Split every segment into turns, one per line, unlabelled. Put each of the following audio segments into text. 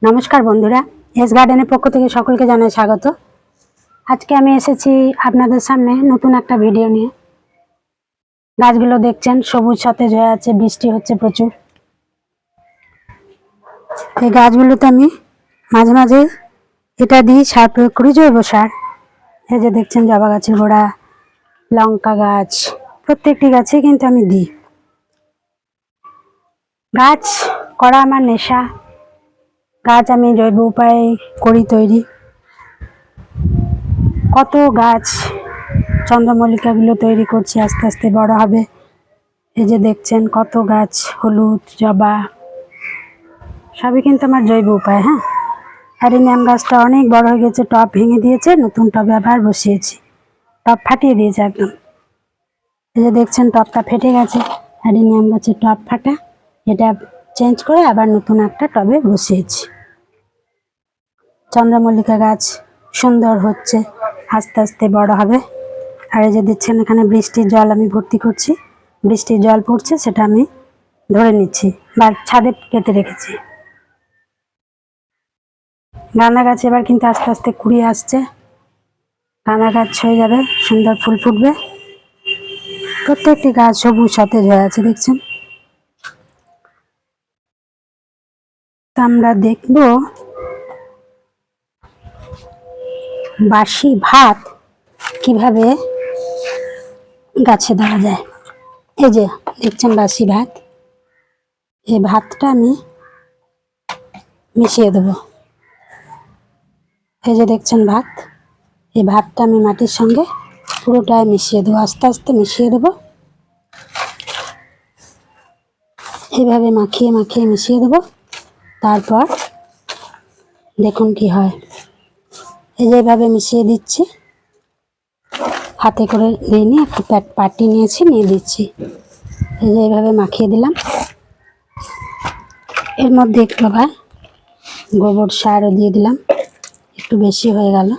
নমস্কার বন্ধুরা, এস গার্ডেনের পক্ষ থেকে সকলকে জানাই স্বাগত। আজকে আমি এসেছি আপনাদের সামনে নতুন একটা ভিডিও নিয়ে। গাছগুলো দেখছেন সবুজ সতেজ হয়ে আছে, বৃষ্টি হচ্ছে প্রচুর। এই গাছগুলোতে আমি মাঝে মাঝে এটা দিই, সার প্রয়োগ করি, জৈব সার। এই যে দেখছেন জবা গাছের গোড়া, লঙ্কা গাছ, প্রত্যেকটি গাছে কিন্তু আমি দিই। গাছ করা আমার নেশা। গাছ আমি জৈব উপায়ে করি তৈরি। কত গাছ চন্দ্রমল্লিকাগুলো তৈরি করছি, আস্তে আস্তে বড় হবে। এই যে দেখছেন কত গাছ, হলুদ জবা, সবই কিন্তু আমার জৈব উপায়। হ্যাঁ, অ্যারিনিয়াম গাছটা অনেক বড় হয়ে গেছে, টব ভেঙে দিয়েছে, নতুন টবে আবার বসিয়েছি। টব ফাটিয়ে দিয়েছে একদম। এই যে দেখছেন টবটা ফেটে গেছে, অ্যারিনিয়াম গাছের টব ফাটা, এটা চেঞ্জ করে আবার নতুন একটা টবে বসিয়েছি। চন্দ্রমল্লিকা গাছ সুন্দর হচ্ছে, আস্তে আস্তে বড় হবে। আর এই যে দেখছেন এখানে বৃষ্টির জল আমি ভর্তি করছি, বৃষ্টির জল পড়ছে, সেটা আমি ধরে নিচ্ছি বা ছাদে কেটে রেখেছি। গাঁদা গাছ এবার কিন্তু আস্তে আস্তে কুড়িয়ে আসছে, গাঁদা গাছ হয়ে যাবে, সুন্দর ফুল ফুটবে। প্রত্যেকটি গাছ সবুজ সতেজ হয়ে আছে, দেখছেন। তা আমরা দেখব বাসি ভাত কিভাবে গাছে দেওয়া যায়। এই যে দেখছেন বাসি ভাত, এই ভাতটা আমি মিশিয়ে দেব। এই যে দেখছেন ভাত, এই ভাতটা আমি মাটির সঙ্গে পুরোটাই মিশিয়ে দেবো, আস্তে আস্তে মিশিয়ে দেবো। এইভাবে মাখিয়ে মাখিয়ে মিশিয়ে দেবো। তারপর দেখুন কি হয়। এই যে এইভাবে মিশিয়ে দিচ্ছি, হাতে করে নিয়ে একটু পাটি নিয়েছি, নিয়ে দিচ্ছি। এই যে এইভাবে মাখিয়ে দিলাম। এর মধ্যে একটু আবার গোবর সারও দিয়ে দিলাম, একটু বেশি হয়ে গেল।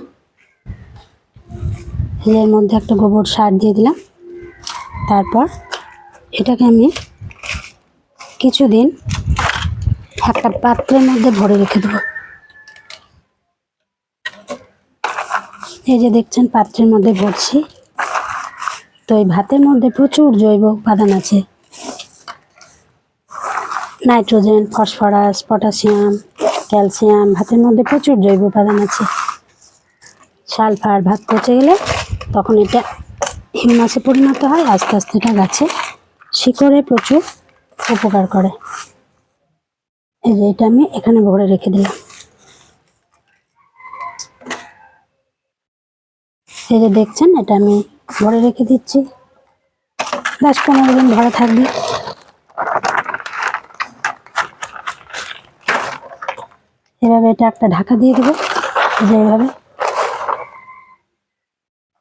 এর মধ্যে একটা গোবর সার দিয়ে দিলাম। তারপর এটাকে আমি কিছুদিন একটা পাত্রের মধ্যে ভরে রেখে দেবো। এই যে দেখছেন পাত্রের মধ্যে ভরছি। তো এই ভাতের মধ্যে প্রচুর জৈব উপাদান আছে, নাইট্রোজেন, ফসফরাস, পটাশিয়াম, ক্যালসিয়াম, ভাতের মধ্যে প্রচুর জৈব উপাদান আছে। সালফার, ভাত পচে গেলে তখন এটা হিউমাসে পরিণত হয়, আস্তে আস্তে এটা গাছে শিকড়ে প্রচুর উপকার করে। এই যে এটা আমি এখানে ভরে রেখে দিলাম। এই যে দেখছেন এটা আমি ভরে রেখে দিচ্ছি, 10-15 দিন ভরা থাকবে। এভাবে এটা একটা ঢাকা দিয়ে দেবো। যে এইভাবে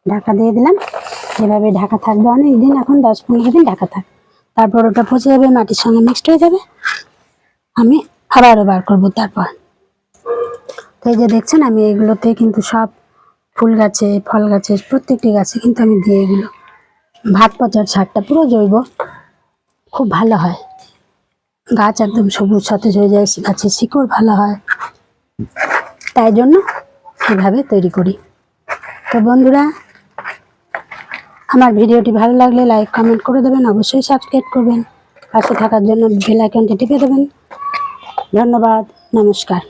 ঢাকা দিয়ে দিলাম, এভাবে ঢাকা থাকবে অনেক দিন, এখন 10-15 দিন ঢাকা থাক। তারপর ওটা পচে যাবে, মাটির সঙ্গে মিক্সড হয়ে যাবে, আমি আবারও বার করবো। তারপর তো এই যে দেখছেন আমি এগুলোতে কিন্তু সব ফুল গাছে, ফল গাছে, প্রত্যেকটি গাছে কিন্তু আমি দিয়ে এগুলো ভাত পচার সারটা পুরো জৈব, খুব ভালো হয়। গাছ একদম সবুজ সতেজ হয়ে যায়, গাছের শিকড় ভালো হয়, তাই জন্য এভাবে তৈরি করি। তো বন্ধুরা, আমার ভিডিওটি ভালো লাগলে লাইক কমেন্ট করে দেবেন, অবশ্যই সাবস্ক্রাইব করবেন, পাশে থাকার জন্য বেল আইকনটি টিপে দেবেন। ধন্যবাদ, নমস্কার।